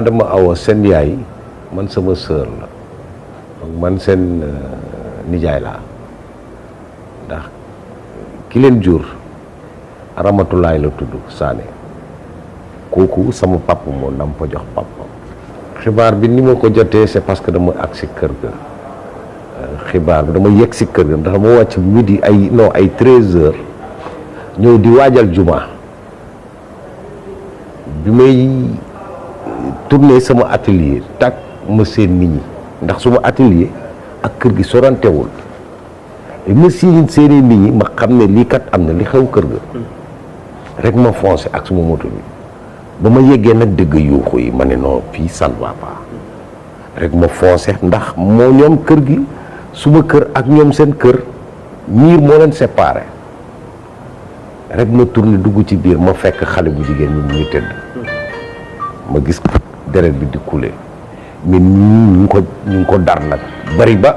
Adama Awa seen yaay man sama sœur la donc man seen nijaay laa ndax ki leen jur Ramatulaay la tudd Sané kooku sama papa moo nam fa jox papa. xibaar bi ni ma ko jotee c'est parce que dama agsi kër ga xibaar bi dama yegg si kër ga ndax dama wàcc midi ay 13h ñëw di waajal juma bi may tourné sama atelier tak ma seen nit ñi ndax suma atelier ak kër gi sorantewul ma seeni nit ñi ma xam ne lii kat am na li xew kër ga rek ma foncé ak suma moto bi ba ma yeggee nag dëgg yuuxu yi ma ne non fii ça ne va pas rek ma foncé ndax moo ñoom kër gi suma kër ak ñoom seen kër miir moo leen séparé rek ma tourné dugg ci biir ma fekk xale bu jigéen ñi muy tëdd ma gis deret bi di couler mais ñu ngi ko dar nag bari ba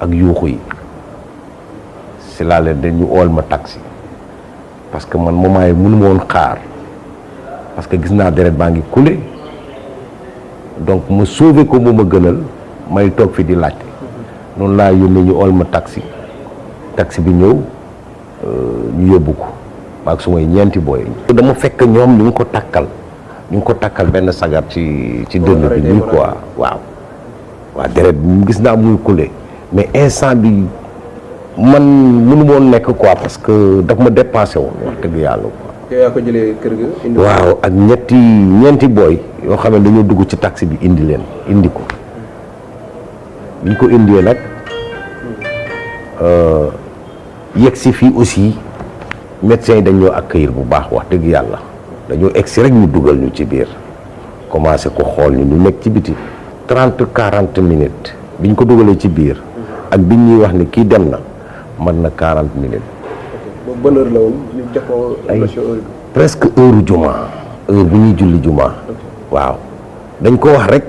ak yuuxu yi si laa leen dañu ool ma taxi parce que man moment yi mënu ma woon xaar parce que gis naa deret baa ngi couler donc ma sauver ko moo ma gënal may toog fi di laajte noonu laa yónnee ñu ool ma taxi bi ñëw ñu yóbbu ko maag sumay ñeenti booy dama fekk ñoom ñu ngi ko takkal benn sagar ci dënn bi nii quoi waaw deret bi gis naa muy couler mais instant bi man mënu woon nekk quoi parce que daf ma dépassé woon wax dëgg yàlla quoi. yaa ko jëlee kër ga indi waaw ak ñeenti booy yoo xam ne dañoo dugg ci taxi bi indi ko biñ ko indee nag yegg si fii aussi médecins yi dañoo accueillir bu baax wax dëgg yàlla dañoo egg si rek ñu dugal ñu ci biir commencé ko xool ñu nekk ci biti 30-40 minutes biñ ko dugalee ci biir ak biñ ñuy wax ni kii dem na mën na 40 minutes. boobu ban heure la woon ñu jox ko heure presque heure bu ñuy julli juma. waaw dañ ko wax rek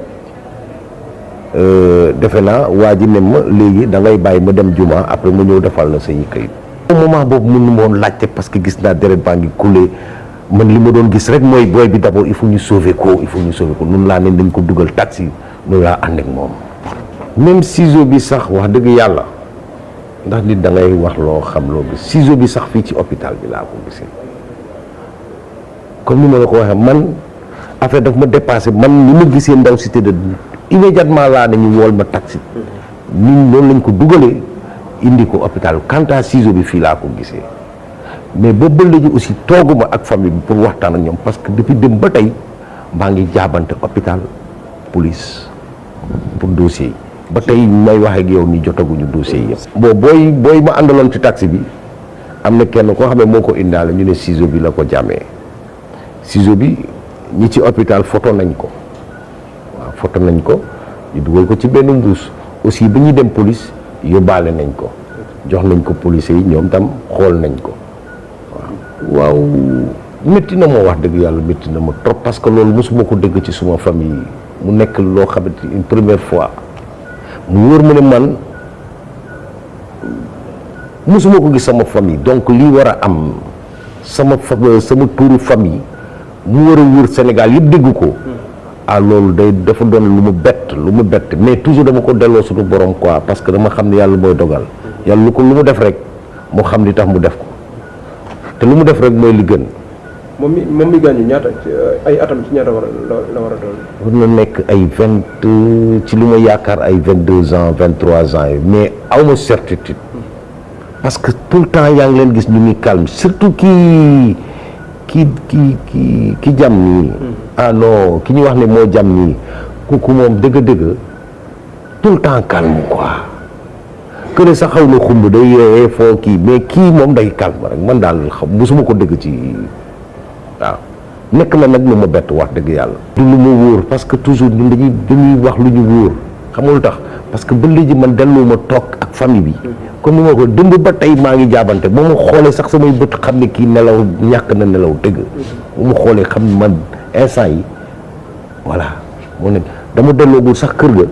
defe naa waa ji ne ma léegi da ngay bàyyi ma dem juma après ma ñëw defal na sañu kayit. moment boobu mënu ma woon laajte parce que gis naa deret baa ngi couler man li ma doon gis rek mooy booy bi d'abord il faut ñu sauver ko noonu laa ne dañ ko dugal taxi noonu laa ànd ak moom. même ciseau bi sax wax dëgg yàlla ndax nit da ngay wax loo xam loo gis ciseau bi sax fii ci hôpital bi laa ko gisee comme ni ma la ko waxee man affaire daf ma dépassé man ni ma gisee ndaw si tëdd immédiatement laa nañu wool ma taxi nit noonu lañ ko dugalee indi ko hôpital quant à ciseau bi fii laa ko gisee mais boobu ba léegi aussi tooguma ak famille bi pour waxtaan ak ñoom parce que depuis dem ba tey maa ngi jaabante hôpital police pour dossier yi ba tey may wax ak yow ni jotaguñu dossier yi yëpp. bon booy ma àndaloon ci taxi bi am na kenn koo xam ne moo ko indaale ñu ne ciseau bi la ko jàmmee ciseau bi ñi ci hôpital photo nañ ko ñu dugal ko ci benn mbuus aussi ba ñuy dem police yóbbaale nañ ko jox nañ ko police yi ñoom tam xool nañ ko waaw métti na moo wax dëgg yàlla métti na ma trop parce que loolu mosuma ko dégg ci suma famille mu nekk loo xamante une première fois mu wóor ma ne man mosuma ko gis sama famille donc lii war a am sama tuuru famille mu war a wër Sénégal yëpp dégg ko loolu dafa doon lu mu bett mais toujours dama ko delloo suñu borom quoi parce que dama xam ne yàlla mooy dogal yàlla lu mu def rek moo xam li tax mu def ko te lu mu def rek mooy li gën. moom mi gaañu ñaata ay atam ci ñaata la war a doon. war na nekk ay ci lu ma yaakaar ay 22 ans 23 ans yi mais awma certitude parce que tout le temps yaa ngi leen gis ñu ngi calme surtout ki jam nii. Non ki ñuy wax ne moo jam nii kooku moom dëgg-dëgg tout le temps calme quoi. kële sax xaw na xumb day yeewee foo kii mais kii moom day calme rek man daal musuma ko dëgg ci waaw nekk na nag lu ma bett wax dëgg yàlla. du lu ma wóor parce que toujours ñun dañuy wax lu ñu wóor xamul tax parce que ba léegi man dellu ma toog ak famille bi comme ni ma ko dëmb ba tey maa ngi jaabante ba ma xoolee sax samay bët xam ne kii nelaw ñàkk na nelaw dëgg ba ma xoolee xam ne man instant yi voilà moo ne dama delloogul sax kër ga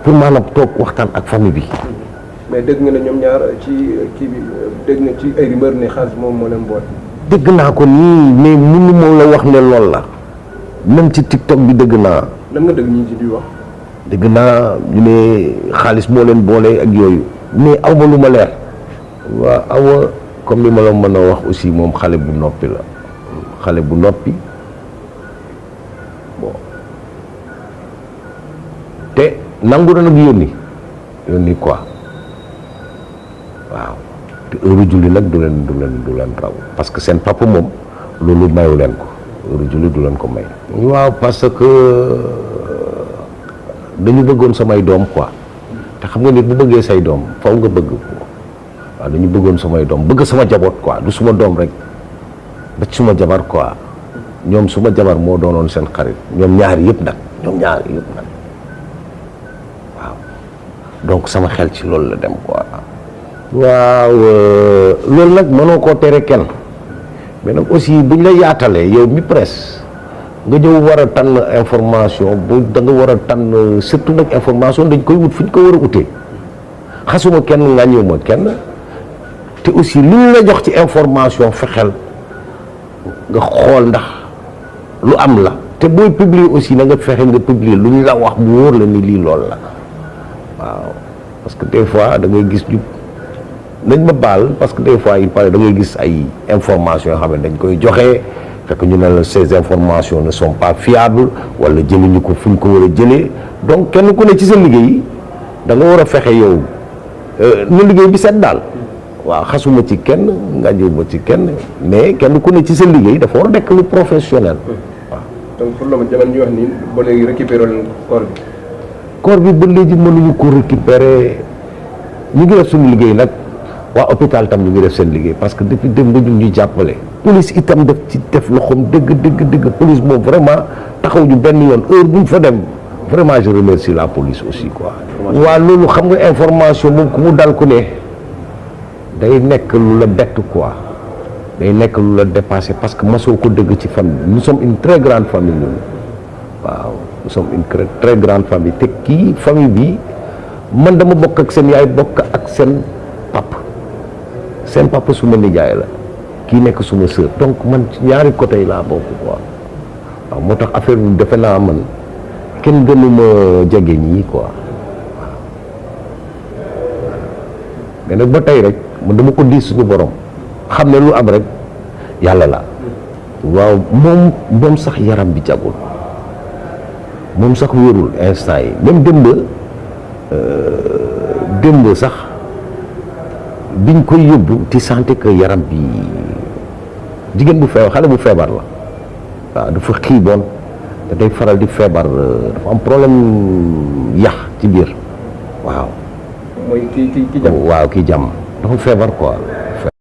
pour maanaam toog waxtaan ak famille bi. mais dégg nga ne ñoom ñaar ci kii bi dégg nga ci ay rumeur ne xaalis moom moo leen boole. dégg naa ko nii mais mënu ma la wax ne loolu la même ci TikTok bi dëgg naa. lan nga dëgg ñu ci di wax. dëgg naa ñu ne xaalis moo leen boole ak yooyu mais aw ma lu ma leer. waa awa comme ni ma la mën a wax aussi moom xale bu noppi la xale bu noppi bon te nangu na nag yónni quoi waaw te heure julli nag du leen raw parce que seen papa moom loolu mayu leen ko heure julli du leen ko may. waaw parce que dañu bëggoon samay doom quoi te xam nga nit bu bëggee say doom faw nga bëgg ko. waaw dañu bëggoon samay doom bëgg sama jaboot quoi du suma doom rek ba ci suma jabar quoi ñoom suma jabar moo doonoon seen xarit ñoom ñaari yëpp nag waaw donc sama xel ci loolu la dem quoi. waaw loolu nag mënoo koo tere kenn mais nag aussi buñ la yaatalee yow mi presse nga ñëw war a tànn information bu da nga war a tànn surtout nag information dañ koy wut fi ñu ko war a utee xasuma kenn ŋàññiwuma kenn. te aussi li ñu la jox ci information fexeel nga xool ndax lu am la te booy publier aussi na nga fexe nga publier lu ñu la wax mu wóor la ni lii lool la waaw parce que des fois da ngay gis nañ ma baal parce que des fois il paraît da ngay gis ay informations yoo xam ne dañ koy joxe fekk ñu ne la ces informations ne sont pas fiables wala jëluñu ko fu ñu ko war a jëlee donc kenn ku ne ci sa liggéey da nga war a fexe yow na liggéey bi set daal. waaw xasuma ci kenn ngànjuma ci kenn mais kenn ku ne ci sa liggéey dafa war a nekk lu professionnel waaw. donc pour le moment jamono ñu wax nii ba léegi récupéré leen corps bi. corps bi ba léegi mënuñu ko récupérer ñu ngi def suñu liggéey nag waa hôpital tam ñu ngi def seen liggéey parce que depuis démb ñu ngi jàppale. police itam def loxoom dëgg police moom vraiment taxaw ñu benn yoon heure bu ñu fa dem vraiment je remercie la police aussi quoi. waaw loolu xam nga information moom ku mu dal ku ne. day nekk lu la bett quoi day nekk lu la dépassé parce que masoo ko dëgg ci famille nous sommes une très grande famille ñun waaw nous sommes une très grande famille te kii famille bi man dama bokk ak seen yaay bokk ak seen papa suma nijaay la kii nekk suma sœur donc man ci ñaari côté yi laa bokk quoi waaw moo tax affaire bi defe naa man kenn gënuma jege ñii quoi waaw mais nag ba tey rek man dama ko diis suñu borom xam ne lu am rek yàlla la waaw moom sax yaram bi jagul moom sax wérul instant yi même démb sax biñ koy yóbbu ti santé que yaram bi jigéen bu feebar xale bu feebar la waaw dafa xiiboon te day faral di feebar dafa am problème yax ci biir waaw mooy kii jàmm waaw kii jàmm dafa feebar quoi